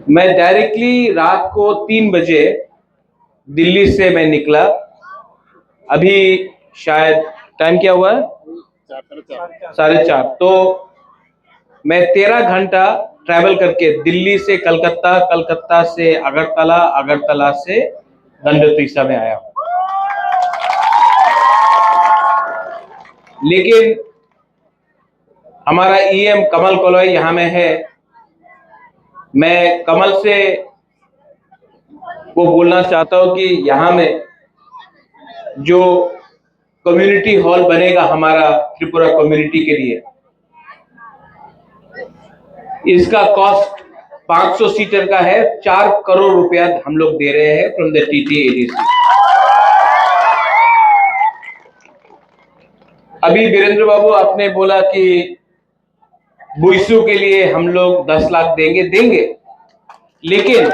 मैं डायरेक्टली रात को 3 बजे दिल्ली से मैं निकला। अभी शायद टाइम क्या हुआ है? 4:30। तो मैं 13 घंटा ट्रैवल करके दिल्ली से कलकत्ता, कलकत्ता से अगरतला, अगरतला से गंडोत्रीसा में आया हूं। लेकिन हमारा ईएम कमल कोलोई यहां में है। मैं कमल से वो बोलना चाहता हूं कि यहां में जो कम्युनिटी हॉल बनेगा हमारा त्रिपुरा कम्युनिटी के लिए, इसका कॉस्ट 500 सीटर का है। 4 करोड़ रुपया हम लोग दे रहे हैं फ्रॉम द TTADC। अभी वीरेंद्र बाबू आपने बोला कि बुइसू के लिए हम लोग 10 लाख देंगे। लेकिन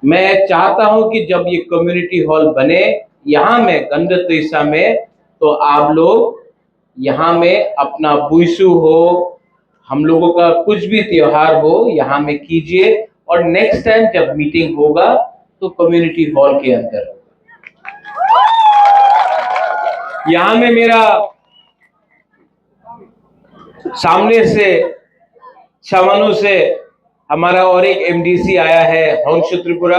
मैं चाहता हूं कि जब ये कम्युनिटी हॉल बने यहां में गंडोत्रीसा में, तो आप लोग यहां में अपना बुइसू हो, हम लोगों का कुछ भी त्योहार हो यहां में कीजिए। और नेक्स्ट टाइम जब मीटिंग होगा तो कम्युनिटी हॉल के अंदर। यहां में मेरा सामने से छावनू से हमारा और एक MDC आया है, हंसो त्रिपुरा।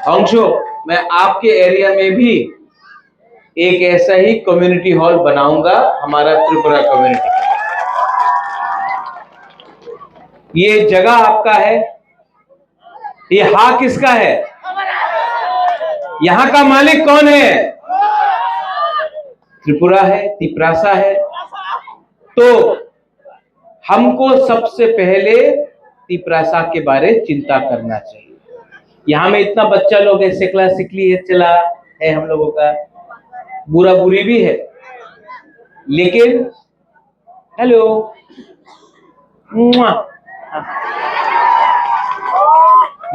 हंसो, मैं आपके एरिया में भी एक ऐसा ही कम्युनिटी हॉल बनाऊंगा हमारा त्रिपुरा कम्युनिटी। ये जगह आपका है, ये हा किसका है? यहां का मालिक कौन है? त्रिपुरा है, तिपरासा है। तो हमको सबसे पहले तिपरासा के बारे चिंता करना चाहिए। यहां में इतना बच्चा लोग है, सिकला सिकली है, चला है हम लोगों का, बुरा बुरी भी है। लेकिन हेलो,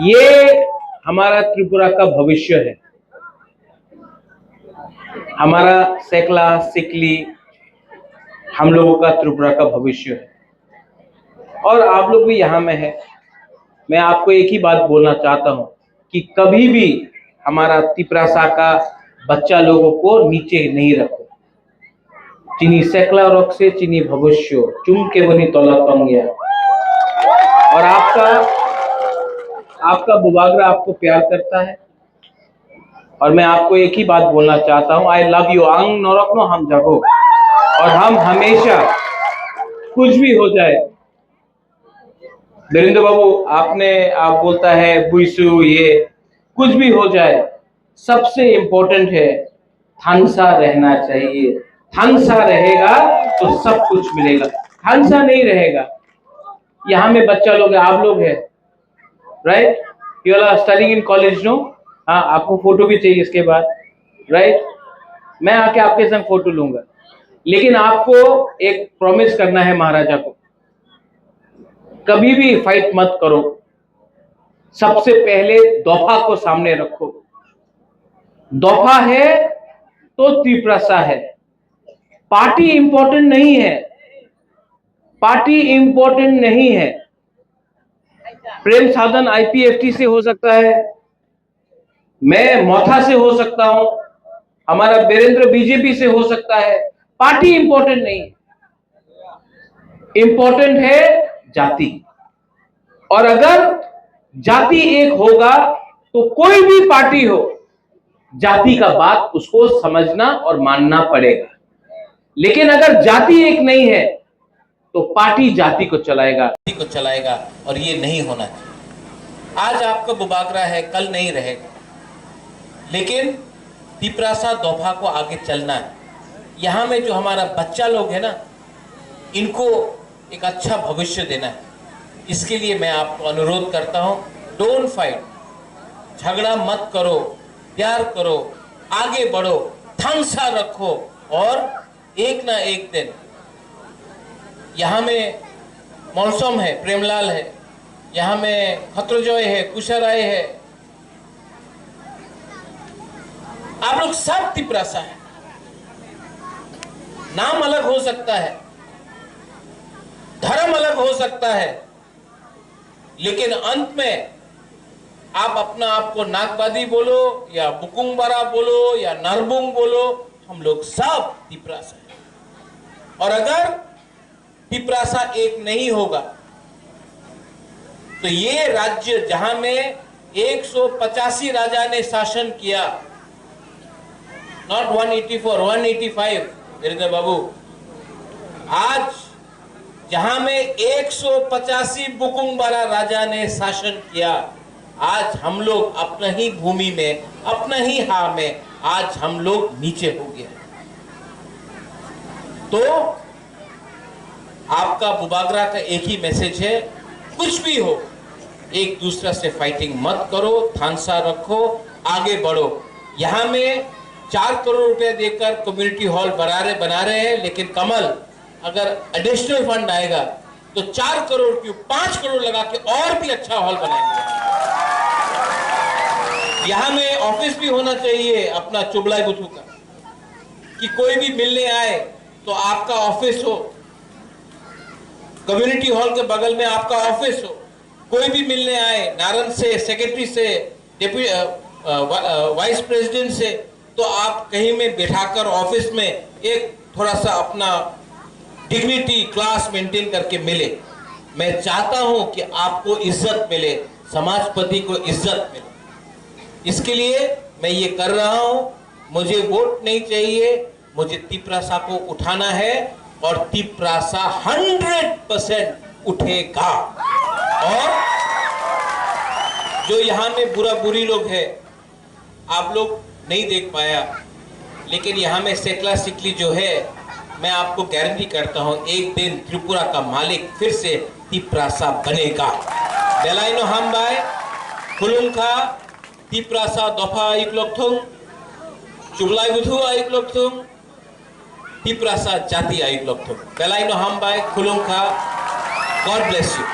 ये हमारा त्रिपुरा का भविष्य है। हमारा सेकला सिकली हम लोगों का त्रिपुरा का भविष्य है। और आप लोग भी यहां में है। मैं आपको एक ही बात बोलना चाहता हूं कि कभी भी हमारा तिपरासा का बच्चा लोगों को नीचे नहीं रखो। चिनी सेकला रॉक से चिनी भविष्य चुम के बनी तोला पंगिया। और आपका बुबागरा आपको प्यार करता है। और मैं आपको एक ही बात बोलना चाहता हूं, आई लव यू आंग नौरक नो हम जगो। और हम हमेशा कुछ भी हो जाए, वीरेंद्र बाबू आप बोलता है बुइसु, ये कुछ भी हो जाए, सबसे इंपॉर्टेंट है थानसा रहना चाहिए। थानसा रहेगा तो सब कुछ मिलेगा। थानसा नहीं रहेगा, यहाँ में बच्चा लोग है, आप लोग है, right? You are studying in college, no? हाँ, आपको फोटो भी चाहिए इसके बाद, राइट? मैं आके आपके संग फोटो लूंगा। लेकिन आपको एक प्रॉमिस करना है महाराजा को, कभी भी फाइट मत करो। सबसे पहले दोफा को सामने रखो। दोफा है तो तिपरासा है। पार्टी इंपॉर्टेंट नहीं है, पार्टी इंपॉर्टेंट नहीं है। प्रेम साधन IPFT से हो सकता है, मैं मोथा से हो सकता हूं, हमारा वीरेंद्र BJP से हो सकता है। पार्टी इंपॉर्टेंट नहीं है, इंपॉर्टेंट है जाति। और अगर जाति एक होगा तो कोई भी पार्टी हो, जाति का बात उसको समझना और मानना पड़ेगा। लेकिन अगर जाति एक नहीं है तो पार्टी जाति को चलाएगा और ये नहीं होना चाहिए। आज आपका बुबागरा है, कल नहीं रहेगा। लेकिन तिपरासा दोफा को आगे चलना है। यहाँ में जो हमारा बच्चा लोग है ना, इनको एक अच्छा भविष्य देना है। इसके लिए मैं आपको अनुरोध करता हूँ, डोंट फाइट, झगड़ा मत करो, प्यार करो, आगे बढ़ो, थांसा रखो। और एक ना एक दिन यहाँ में मौसम है, प्रेमलाल है, यहाँ में खत्रजोय है, कुशराय है, आप लोग सब तिपरासा है। नाम अलग हो सकता है धर्म अलग हो सकता है, लेकिन अंत में आप अपना आप को नागबादी बोलो या बुकुंगबरा बोलो या नरबुंग बोलो, हम लोग सब तिपरासा है। और अगर तिपरासा एक नहीं होगा तो ये राज्य जहां में 185 राजा ने शासन किया, नॉट 184, 185 वीरेंद्र बाबू, आज जहां में 185 बुकुंगबरा राजा ने शासन किया, आज हम लोग अपना ही भूमि में, अपना ही हा में आज हम लोग नीचे हो गए। तो आपका बुबागरा का एक ही मैसेज है, कुछ भी हो एक दूसरे से फाइटिंग मत करो, थानसा रखो, आगे बढ़ो। यहां में 4 करोड़ रुपए देकर कम्युनिटी हॉल बना रहे हैं, लेकिन कमल अगर एडिशनल फंड आएगा तो 4 करोड़ क्यों 5 करोड़ लगा के और भी अच्छा हॉल बनाएंगे। यहां में ऑफिस भी होना चाहिए अपना चुबलाई बुथू का, कि कोई भी मिलने आए तो आपका ऑफिस हो, कम्युनिटी हॉल के बगल में आपका ऑफिस हो। कोई भी मिलने आए नारन से, सेक्रेटरी से, वाइस प्रेसिडेंट से, तो आप कहीं में बैठाकर ऑफिस में एक थोड़ा सा अपना डिग्निटी क्लास मेंटेन करके मिले। मैं चाहता हूं कि आपको इज्जत मिले, समाजपति को इज्जत मिले। इसके लिए मैं ये कर रहा हूं। मुझे वोट नहीं चाहिए, मुझे तिपरासा को उठाना है और तिपरासा 100% उठेगा। और जो यहां में बुरी लोग हैं, आप लोग नहीं देख पाया, लेकिन यहां में सेकला सिकली जो है, मैं आपको गारंटी करता हूं एक दिन त्रिपुरा का मालिक फिर से तिपरासा बनेगा। बेलाइनो हम बाय खुलुंखा तिपरासा दफा आइक लोकथुंग, चुबलाई बुथु आइक लोकथुंग, तिपरासा जाति आइक लोकथुंग। बेलाइनो हम बाय खुलुंखा। God bless you.